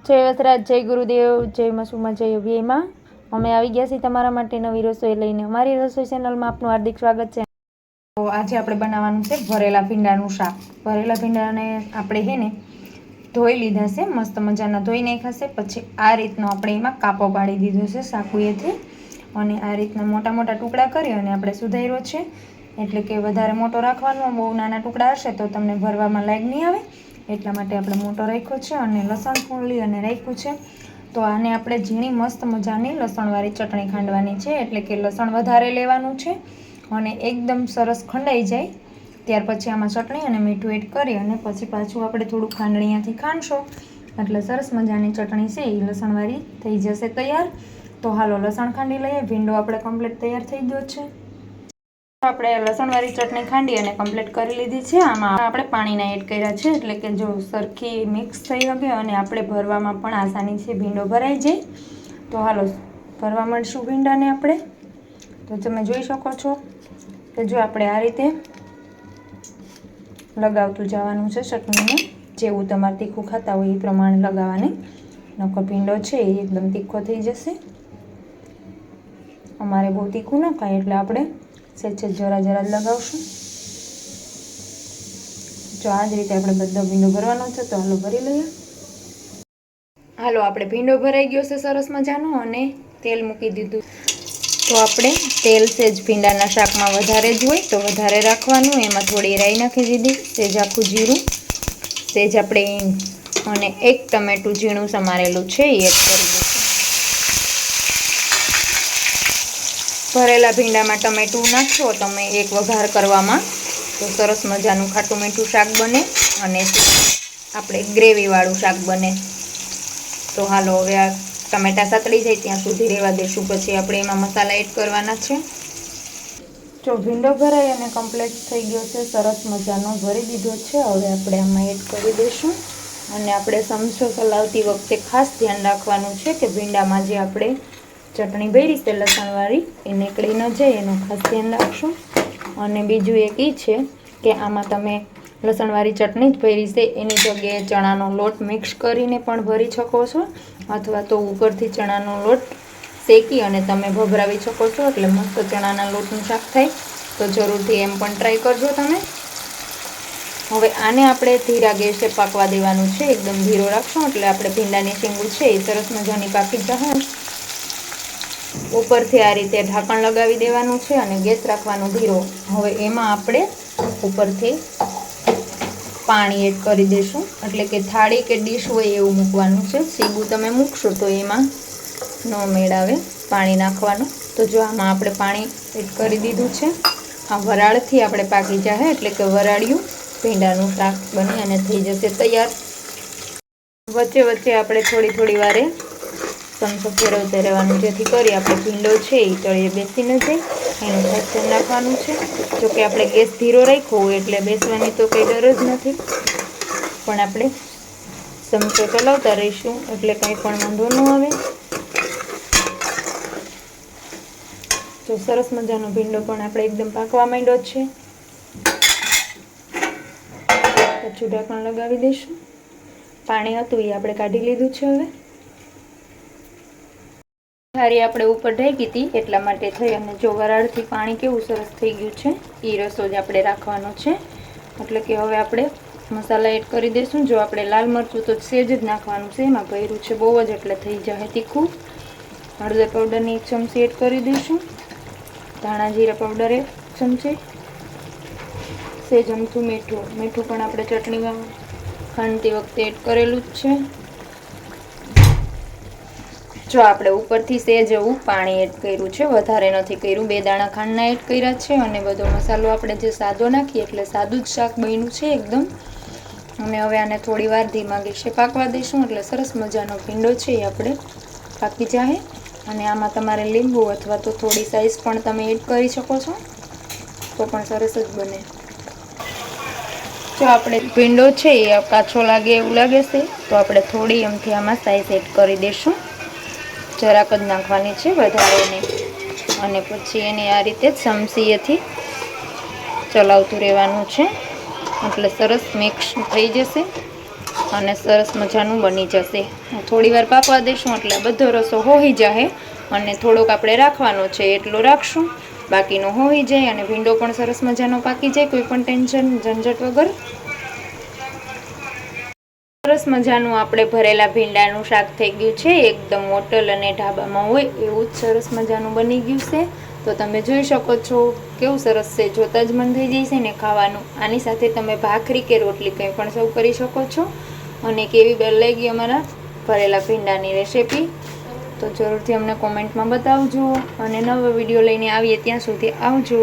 જય વસરાજ, જય ગુરુદેવ, જય મસુમા, જય અભિયમાં. અમે આવી ગયા છીએ તમારા માટે નવી રસોઈ લઈને. અમારી રસોઈ ચેનલમાં આપનું હાર્દિક સ્વાગત છે. તો આજે આપણે બનાવવાનું છે ભરેલા ભીંડાનું શાક. ભરેલા ભીંડાને આપણે છે ને ધોઈ લીધા છે, મસ્ત મજાના ધોઈ નાખ્યા છે. પછી આ રીતનો આપણે એમાં કાપો પાડી દીધો છે સાકુએથી, અને આ રીતના મોટા મોટા ટુકડા કરી અને આપણે સુધાર્યો છે. એટલે કે વધારે મોટો રાખવાનો, બહુ નાના ટુકડા હશે તો તમને ભરવામાં લાગ નહીં આવે, એટલા માટે આપણે મોટો રાખ્યો છે. અને લસણ ફોલી અને રાખ્યું છે. તો આને આપણે ઝીણી મસ્ત મજાની લસણવાળી ચટણી ખાંડવાની છે, એટલે કે લસણ વધારે લેવાનું છે અને એકદમ સરસ ખંડાઈ જાય ત્યાર પછી આમાં ચટણી અને મીઠું એડ કરી અને પછી પાછું આપણે થોડું ખાંડણીયાથી ખાંડશો એટલે સરસ મજાની ચટણી છે એ લસણવાળી થઈ જશે તૈયાર. તો હાલો લસણ ખાંડી લઈએ. ભીંડો આપણે કમ્પ્લીટ તૈયાર થઈ ગયો છે. આપણે લસણવાળી ચટણી ખાંડી અને કમ્પ્લીટ કરી લીધી છે. આમાં આપણે પાણીના એડ કર્યા છે, એટલે કે જો સરખી મિક્સ થઈ શકે અને આપણે ભરવામાં પણ આસાની છે, ભીંડો ભરાઈ જાય. તો હાલો ભરવા મળશું ભીંડાને આપણે. તો તમે જોઈ શકો છો કે જો આપણે આ રીતે લગાવતું જવાનું છે ચટણીને, જેવું તમારે તીખું ખાતા હોય એ પ્રમાણે લગાવવાની. નકર ભીંડો છે એ એકદમ તીખો થઈ જશે. અમારે બહુ તીખું ન ખાય એટલે આપણે સહેજ જરા જરા જ લગાવશું. જો આ જ રીતે આપણે બધો ભીંડો ભરવાનો છે. તો હાલો ભરી લઈએ. હાલો આપણે ભીંડો ભરાઈ ગયો છે સરસ મજાનો અને તેલ મૂકી દીધું. તો આપણે તેલ સહેજ ભીંડાના શાકમાં વધારે જ હોય તો વધારે રાખવાનું. એમાં થોડી રાઈ નાખી દીધી, સહેજ આખું જીરું, સહેજ આપણે હિંગ અને એક ટમેટું ઝીણું સમારેલું છે એ એડ કરી દઈશું. ભરેલા ભીંડામાં ટમેટું નાખશો તમે એક વઘાર કરવામાં તો સરસ મજાનું ખાટું મીઠું શાક બને અને આપણે ગ્રેવીવાળું શાક બને. તો હાલો હવે આ ટમેટા સાતળી જાય ત્યાં સુધી રહેવા દઈશું. પછી આપણે એમાં મસાલા એડ કરવાના છે. જો ભીંડો ભરાઈ અને કમ્પ્લીટ થઈ ગયો છે, સરસ મજાનો ભરી દીધો છે. હવે આપણે આમાં એડ કરી દઈશું. અને આપણે ચમચો ચલાવતી વખતે ખાસ ધ્યાન રાખવાનું છે કે ભીંડામાં જે આપણે ચટણી ભરી છે લસણવાળી એ નીકળી ન જાય, એનું ખાસ ધ્યાન રાખશું. અને બીજું એક એ છે કે આમાં તમે લસણવાળી ચટણી જ ભરી છે એની જગ્યાએ ચણાનો લોટ મિક્સ કરીને પણ ભરી શકો છો, અથવા તો ઉપરથી ચણાનો લોટ શેકી અને તમે ભભરાવી શકો છો, એટલે મસ્ત ચણાના લોટનું શાક થાય. તો જરૂરથી એમ પણ ટ્રાય કરજો તમે. હવે આને આપણે ધીરા ગેસે પાકવા દેવાનું છે, એકદમ ધીરો રાખશું એટલે આપણે ભીંડાની શીંગું છે એ સરસ મજાની પાકી જશે. ઉપરથી આ રીતે ઢાંકણ લગાવી દેવાનું છે અને ગેસ રાખવાનો ધીરો. હવે એમાં આપણે ઉપરથી પાણી એડ કરી દઈશું, એટલે કે થાળી કે ડીશ હોય એવું મૂકવાનું છે. સીંગું તમે મૂકશો તો એમાં ન મેળાવે પાણી નાખવાનું. તો જો આમાં આપણે પાણી એડ કરી દીધું છે. આ વરાળથી આપણે પાકી જાય એટલે કે વરાળિયું ભીંડાનું શાક બની અને થઈ જશે તૈયાર. વચ્ચે વચ્ચે આપણે થોડી થોડી વારે ચમચો ફેરવતા રહેવાનું, જેથી કરી આપણે ભીંડો છે એ તળિયે બેસી ન જાય, એનું ખાસ ધ્યાન રાખવાનું છે. જોકે આપણે ગેસ ધીરો રાખ્યો હોય એટલે બેસવાની તો કંઈ ડર જ નથી, પણ આપણે ચમચો ચલાવતા રહીશું એટલે કંઈ પણ વાંધો ન આવે. તો સરસ મજાનો ભીંડો પણ આપણે એકદમ પાકવા માંડ્યો છે. પછી ઢાંકણ લગાવી દઈશું. પાણી હતું એ આપણે કાઢી લીધું છે. હવે થાળી આપણે ઉપર ઢાંકી હતી એટલા માટે થઈ, અને જો વરાળથી પાણી કેવું સરસ થઈ ગયું છે એ રસો જ આપણે રાખવાનો છે. એટલે કે હવે આપણે મસાલા એડ કરી દઈશું. જો આપણે લાલ મરચું તો સેજ જ નાખવાનું છે, એમાં ભર્યું છે બહુ જ એટલે થઈ જાય તીખું. હળદર પાવડરની 1 ચમચી એડ કરી દઈશું. ધાણા જીરા પાવડર 1 ચમચી, સેજ અમથું મીઠું. મીઠું પણ આપણે ચટણીમાં ખાંડતી વખતે એડ કરેલું જ છે. જો આપણે ઉપરથી સેજ એવું પાણી એડ કર્યું છે, વધારે નથી કર્યું. 2 દાણા ખાંડના એડ કર્યા છે અને બધો મસાલો આપણે જે સાદો નાખીએ એટલે સાદું જ શાક બન્યું છે એકદમ. અને હવે આને થોડી વાર ધીમા ગેસે પાકવા દઈશું એટલે સરસ મજાનો ભીંડો છે એ આપણે પાકી જાય. અને આમાં તમારે લીંબુ અથવા તો થોડી સાઈઝ પણ તમે એડ કરી શકો છો, તો પણ સરસ જ બને. જો આપણે ભીંડો છે એ કાચો લાગે એવું લાગે છે તો આપણે થોડી એમથી આમાં સાઈઝ એડ કરી દઈશું. જરાક જ નાખવાની છે, વધારે નહીં. અને પછી એને આ રીતે ચમચીએથી ચલાવતું રહેવાનું છે એટલે સરસ મિક્સ થઈ જશે. અને સરસ મજાનું બની જશે. થોડી વાર પાકવા દઈશું એટલે બધો રસો હોઈ જશે અને થોડોક આપણે રાખવાનો છે એટલો રાખશું, બાકીનો હોઈ જાય અને ભીંડો પણ સરસ મજાનો પાકી જાય, કોઈ પણ ટેન્શન ઝંઝટ વગર. સરસ મજાનું આપણે ભરેલા ભીંડાનું શાક થઈ ગયું છે. એકદમ હોટલ અને ઢાબામાં હોય એવું જ સરસ મજાનું બની ગયું છે. તો તમે જોઈ શકો છો કેવું સરસ છે, જોતા જ મન થઈ જાય છે ને ખાવાનું. આની સાથે તમે ભાખરી કે રોટલી કંઈ પણ સર્વ કરી શકો છો. અને કેવી બેલ લાગી અમારા ભરેલા ભીંડાની રેસીપી તો જરૂરથી અમને કોમેન્ટમાં બતાવજો. અને નવો વિડીયો લઈને આવીએ ત્યાં સુધી આવજો.